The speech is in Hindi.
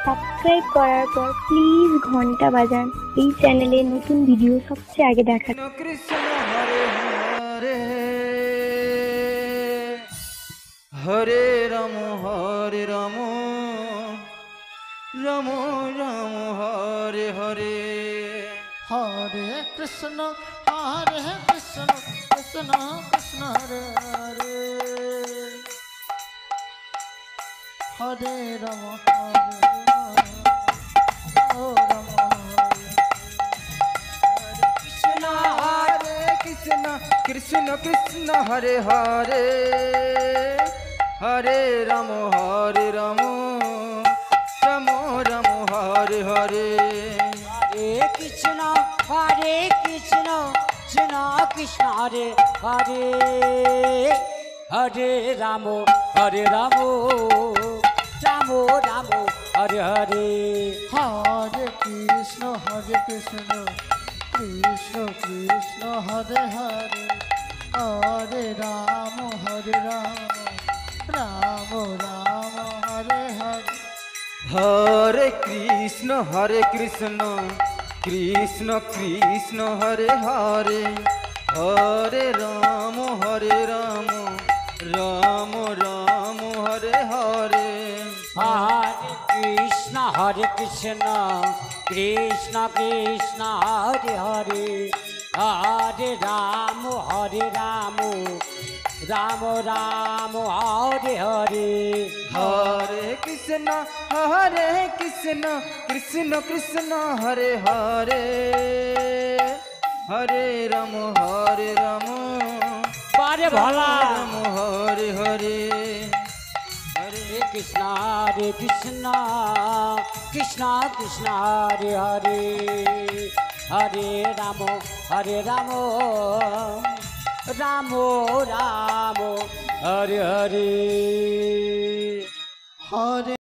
সাবস্ক্রাইব করার পর প্লিজ ঘন্টা বাজান এই চ্যানেলে নতুন ভিডিও সবচেয়ে আগে দেখার। কৃষ্ণ হরে হরে হরে রাম রাম রাম হরে হরে হরে কৃষ্ণ কৃষ্ণ কৃষ্ণ হরে হরে হরে রাম কৃষ্ণ কৃষ্ণ কৃষ্ণ হরে হরে হরে রাম রাম রাম হরে হরে हरे कृष्ण कृष्ण कृष्ण हरे हरे हरे राम राम राम हरे हरे हरे कृष्ण कृष्ण कृष्ण हरे हरे हरे राम राम राम हरे हरे हरे कृष्ण कृष्ण कृष्ण हरे हरे हरे राम राम राम हरे हरे हरे कृष्ण कृष्ण कृष्ण हरे हरे हरे राम राम राम हरे हरे हरे कृष्ण कृष्ण कृष्ण हरे हरे हरे राम बारे भला राम हरे हरे हरे कृष्ण कृष्ण कृष्ण हरे हरे हरे राम राम राम हरे हरे हरे